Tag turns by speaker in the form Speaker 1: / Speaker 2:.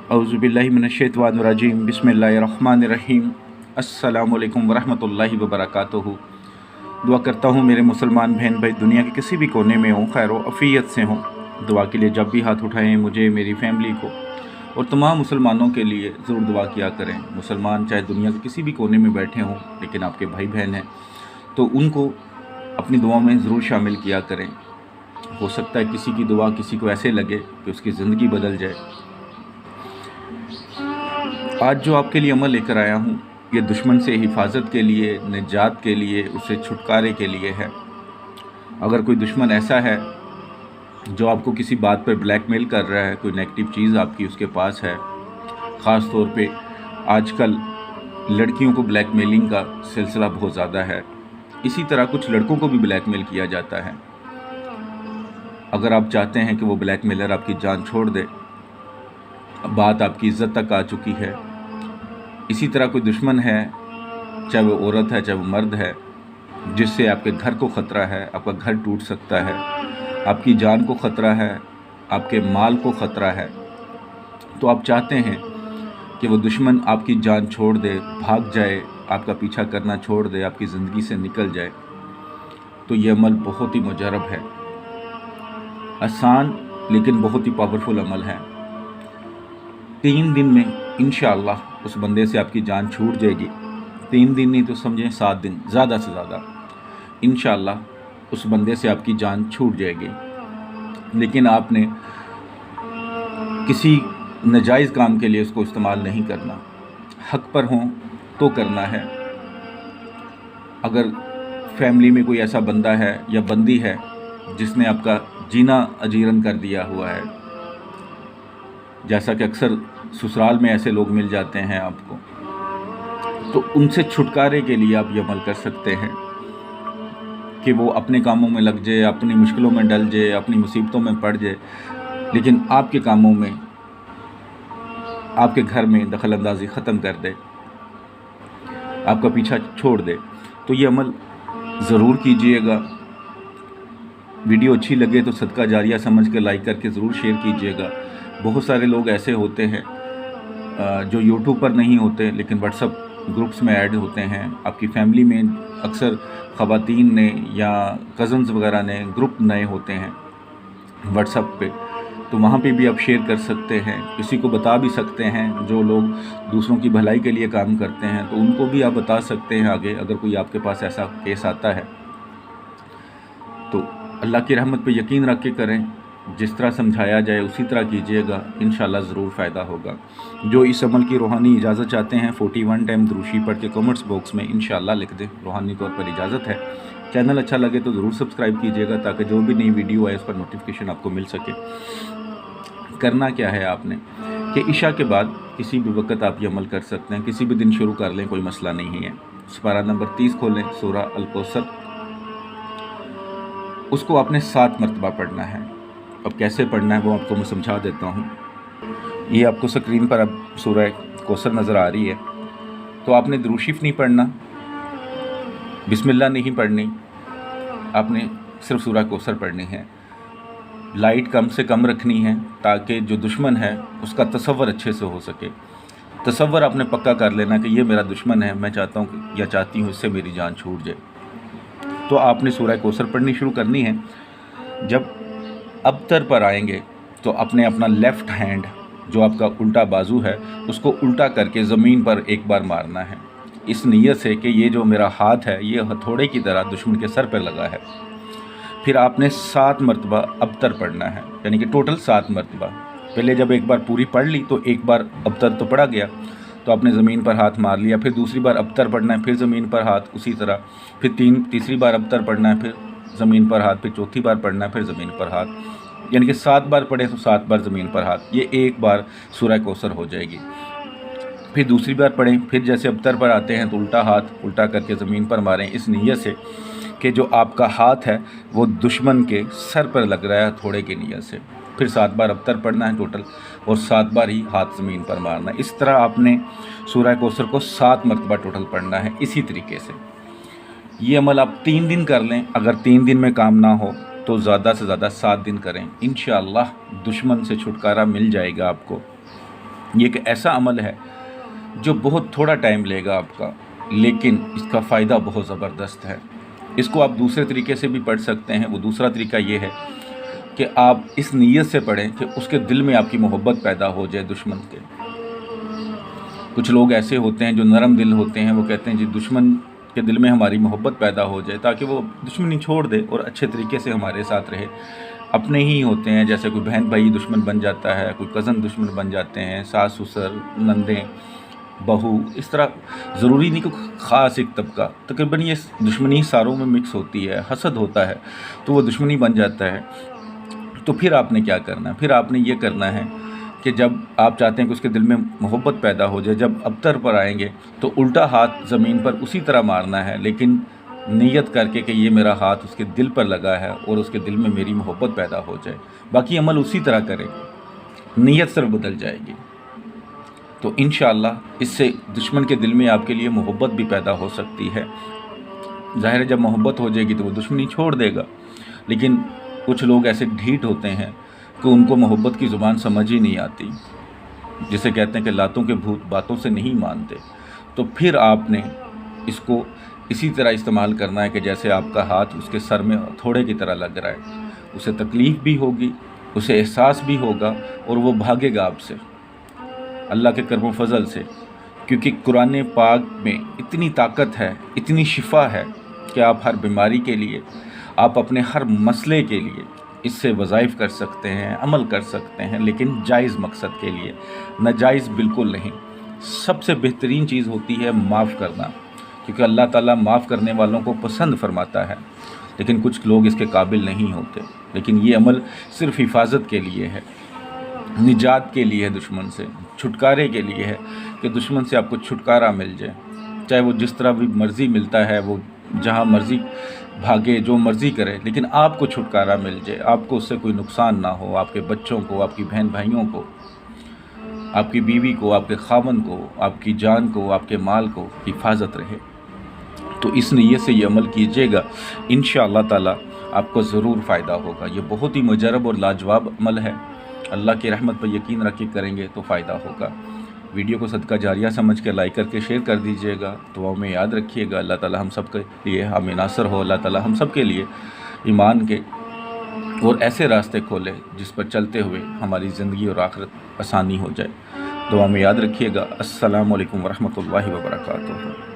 Speaker 1: औज़ुबिल्लाहि मिनश्शैतानिर्रजीम बिस्मिल्लाहिर्रहमानिर्रहीम। अस्सलामुअलैकुम वरहमतुल्लाहि वबरकातुहू। दुआ करता हूँ मेरे मुसलमान बहन भाई दुनिया के किसी भी कोने में हों, खैर व अफ़ियत से हों। दुआ के लिए जब भी हाथ उठाएं मुझे, मेरी फैमिली को और तमाम मुसलमानों के लिए ज़रूर दुआ किया करें। मुसलमान चाहे दुनिया के किसी भी कोने में बैठे हों, लेकिन आपके भाई बहन हैं तो उनको अपनी दुआ में ज़रूर शामिल किया करें। हो सकता है किसी की दुआ किसी को ऐसे लगे कि उसकी ज़िंदगी बदल जाए। आज जो आपके लिए अमल लेकर आया हूँ, ये दुश्मन से हिफाजत के लिए, निजात के लिए, उससे छुटकारे के लिए है। अगर कोई दुश्मन ऐसा है जो आपको किसी बात पर ब्लैकमेल कर रहा है, कोई नेगेटिव चीज़ आपकी उसके पास है, ख़ास तौर पे आजकल लड़कियों को ब्लैकमेलिंग का सिलसिला बहुत ज़्यादा है, इसी तरह कुछ लड़कों को भी ब्लैकमेल किया जाता है। अगर आप चाहते हैं कि वो ब्लैकमेलर आपकी जान छोड़ दे, बात आपकी इज़्ज़त तक आ चुकी है, इसी तरह कोई दुश्मन है, चाहे वो औरत है चाहे वो मर्द है, जिससे आपके घर को ख़तरा है, आपका घर टूट सकता है, आपकी जान को ख़तरा है, आपके माल को ख़तरा है, तो आप चाहते हैं कि वो दुश्मन आपकी जान छोड़ दे, भाग जाए, आपका पीछा करना छोड़ दे, आपकी ज़िंदगी से निकल जाए, तो ये अमल बहुत ही मुजरब है। आसान लेकिन बहुत ही पावरफुल अमल है। 3 दिन में इंशाअल्लाह उस बंदे से आपकी जान छूट जाएगी। 3 दिन नहीं तो समझें 7 दिन, ज़्यादा से ज़्यादा इंशाअल्लाह उस बंदे से आपकी जान छूट जाएगी। लेकिन आपने किसी नाजायज़ काम के लिए उसको इस्तेमाल नहीं करना, हक़ पर हों तो करना है। अगर फैमिली में कोई ऐसा बंदा है या बंदी है जिसने आपका जीना अजीरन कर दिया हुआ है, जैसा कि अक्सर ससुराल में ऐसे लोग मिल जाते हैं आपको, तो उनसे छुटकारे के लिए आप ये अमल कर सकते हैं कि वो अपने कामों में लग जाए, अपनी मुश्किलों में डल जाए, अपनी मुसीबतों में पड़ जाए, लेकिन आपके कामों में, आपके घर में दखल अंदाज़ी ख़त्म कर दे, आपका पीछा छोड़ दे। तो ये अमल ज़रूर कीजिएगा। वीडियो अच्छी लगे तो सदका जारिया समझ कर लाइक करके ज़रूर शेयर कीजिएगा। बहुत सारे लोग ऐसे होते हैं जो यूट्यूब पर नहीं होते लेकिन व्हाट्सएप ग्रुप्स में ऐड होते हैं। आपकी फैमिली में अक्सर ख़वातीन ने या कज़न्स वगैरह ने ग्रुप नए होते हैं व्हाट्सएप पे, तो वहाँ पे भी आप शेयर कर सकते हैं, किसी को बता भी सकते हैं। जो लोग दूसरों की भलाई के लिए काम करते हैं तो उनको भी आप बता सकते हैं आगे, अगर कोई आपके पास ऐसा केस आता है तो अल्लाह की रहमत पे यकीन रख के करें। जिस तरह समझाया जाए उसी तरह कीजिएगा, इंशाल्लाह ज़रूर फ़ायदा होगा। जो इस अमल की रूहानी इजाज़त चाहते हैं 41 टाइम दुरूशी पढ़ के कमेंट्स बॉक्स में इंशाल्लाह लिख दें, रूहानी तौर पर इजाज़त है। चैनल अच्छा लगे तो ज़रूर सब्सक्राइब कीजिएगा ताकि जो भी नई वीडियो आए उस पर नोटिफिकेशन आपको मिल सके। करना क्या है आपने कि इशा के बाद किसी भी वक्त आप ये अमल कर सकते हैं, किसी भी दिन शुरू कर लें, कोई मसला नहीं है। सुपारा नंबर 30 खोलें, सूरा अल-कौसर, उसको आपने 7 मरतबा पढ़ना है। अब कैसे पढ़ना है वो आपको मैं समझा देता हूँ। ये आपको स्क्रीन पर अब सूरह कौसर नज़र आ रही है, तो आपने दुरूद शरीफ नहीं पढ़ना, बिस्मिल्लाह नहीं पढ़नी, आपने सिर्फ सूरह कौसर पढ़नी है। लाइट कम से कम रखनी है ताकि जो दुश्मन है उसका तसव्वुर अच्छे से हो सके। तसव्वुर आपने पक्का कर लेना कि ये मेरा दुश्मन है, मैं चाहता हूँ या चाहती हूँ इससे मेरी जान छूट जाए। तो आपने सूरह कौसर पढ़नी शुरू करनी है। जब अबतर पर आएंगे तो अपने अपना लेफ़्ट हैंड, जो आपका उल्टा बाजू है, उसको उल्टा करके ज़मीन पर एक बार मारना है, इस नीयत से कि ये जो मेरा हाथ है ये हथौड़े की तरह दुश्मन के सर पर लगा है। फिर आपने 7 मरतबा अबतर पढ़ना है, यानी कि टोटल 7 मरतबा। पहले जब एक बार पूरी पढ़ ली तो एक बार अबतर तो पढ़ा गया, तो आपने ज़मीन पर हाथ मार लिया। फिर दूसरी बार अबतर पढ़ना है, फिर ज़मीन पर हाथ, उसी तरह फिर तीसरी बार अबतर पढ़ना है, फिर ज़मीन पर हाथ, फिर चौथी बार पढ़ना है, फिर ज़मीन पर हाथ, यानी कि 7 बार पढ़े तो 7 बार ज़मीन पर हाथ। ये एक बार सूरह कौसर हो जाएगी। फिर दूसरी बार पढ़ें, फिर जैसे अबतर पर आते हैं तो उल्टा हाथ उल्टा करके ज़मीन पर मारें, इस नीयत से कि जो आपका हाथ है वो दुश्मन के सर पर लग रहा है हथौड़े की नीयत से। फिर 7 बार अबतर पढ़ना है टोटल, और 7 बार ही हाथ ज़मीन पर मारना है। इस तरह आपने सूरह कौसर को 7 मरतबा टोटल पढ़ना है। इसी तरीके से ये अमल आप 3 दिन कर लें। अगर 3 दिन में काम ना हो तो ज़्यादा से ज़्यादा 7 दिन करें, इंशाअल्लाह दुश्मन से छुटकारा मिल जाएगा आपको। یہ ایک ایسا عمل ہے جو بہت تھوڑا ٹائم لے گا آپ کا، لیکن اس کا فائدہ بہت زبردست ہے۔ اس کو آپ دوسرے طریقے سے بھی پڑھ سکتے ہیں۔ وہ دوسرا طریقہ یہ ہے کہ آپ اس نیت سے پڑھیں کہ اس کے دل میں آپ کی محبت پیدا ہو جائے دشمن کے۔ کچھ لوگ ایسے ہوتے ہیں جو نرم دل ہوتے ہیں، وہ کہتے ہیں جی دشمن کے دل میں ہماری محبت پیدا ہو جائے تاکہ وہ دشمنی چھوڑ دے اور اچھے طریقے سے ہمارے ساتھ رہے۔ اپنے ہی ہوتے ہیں، جیسے کوئی بہن بھائی دشمن بن جاتا ہے، کوئی کزن دشمن بن جاتے ہیں، ساس سسر، نندیں، بہو، اس طرح ضروری نہیں کہ خاص ایک طبقہ، تقریباً یہ دشمنی ساروں میں مکس ہوتی ہے، حسد ہوتا ہے تو وہ دشمنی بن جاتا ہے۔ تو پھر آپ نے کیا کرنا ہے؟ پھر آپ نے یہ کرنا ہے کہ جب آپ چاہتے ہیں کہ اس کے دل میں محبت پیدا ہو جائے، جب ابتر پر آئیں گے تو الٹا ہاتھ زمین پر اسی طرح مارنا ہے، لیکن نیت کر کے کہ یہ میرا ہاتھ اس کے دل پر لگا ہے اور اس کے دل میں میری محبت پیدا ہو جائے۔ باقی عمل اسی طرح کریں، نیت صرف بدل جائے گی تو انشاءاللہ اس سے دشمن کے دل میں آپ کے لیے محبت بھی پیدا ہو سکتی ہے۔ ظاہر ہے جب محبت ہو جائے گی تو وہ دشمنی چھوڑ دے گا، لیکن کچھ لوگ ایسے ڈھیٹ ہوتے ہیں کہ ان کو محبت کی زبان سمجھ ہی نہیں آتی، جسے کہتے ہیں کہ لاتوں کے بھوت باتوں سے نہیں مانتے۔ تو پھر آپ نے اس کو اسی طرح استعمال کرنا ہے کہ جیسے آپ کا ہاتھ اس کے سر میں تھوڑے کی طرح لگ رہا ہے، اسے تکلیف بھی ہوگی، اسے احساس بھی ہوگا اور وہ بھاگے گا آپ سے اللہ کے کرم و فضل سے، کیونکہ قرآن پاک میں اتنی طاقت ہے، اتنی شفا ہے کہ آپ ہر بیماری کے لیے، آپ اپنے ہر مسئلے کے لیے اس سے وظائف کر سکتے ہیں، عمل کر سکتے ہیں، لیکن جائز مقصد کے لیے، ناجائز بالکل نہیں۔ سب سے بہترین چیز ہوتی ہے معاف کرنا، کیونکہ اللہ تعالیٰ معاف کرنے والوں کو پسند فرماتا ہے، لیکن کچھ لوگ اس کے قابل نہیں ہوتے۔ لیکن یہ عمل صرف حفاظت کے لیے ہے، نجات کے لیے ہے، دشمن سے چھٹکارے کے لیے ہے کہ دشمن سے آپ کو چھٹکارا مل جائے، چاہے وہ جس طرح بھی مرضی ملتا ہے، وہ جہاں مرضی بھاگے، جو مرضی کرے، لیکن آپ کو چھٹکارا مل جائے، آپ کو اس سے کوئی نقصان نہ ہو، آپ کے بچوں کو، آپ کی بہن بھائیوں کو، آپ کی بیوی کو، آپ کے خاوند کو، آپ کی جان کو، آپ کے مال کو حفاظت رہے۔ تو اس نیت سے یہ عمل کیجیے گا، انشاءاللہ تعالی آپ کو ضرور فائدہ ہوگا۔ یہ بہت ہی مجرب اور لاجواب عمل ہے، اللہ کی رحمت پر یقین رکھ کے کریں گے تو فائدہ ہوگا۔ ویڈیو کو صدقہ جاریہ سمجھ کے لائک کر کے شیئر کر دیجیے گا، دعاؤں میں یاد رکھیے گا۔ اللہ تعالی ہم سب کے لیے حامی ناصر ہو، اللہ تعالی ہم سب کے لیے ایمان کے اور ایسے راستے کھولے جس پر چلتے ہوئے ہماری زندگی اور آخرت آسانی ہو جائے۔ دعا میں یاد رکھیے گا۔ السلام علیکم ورحمۃ اللہ وبرکاتہ۔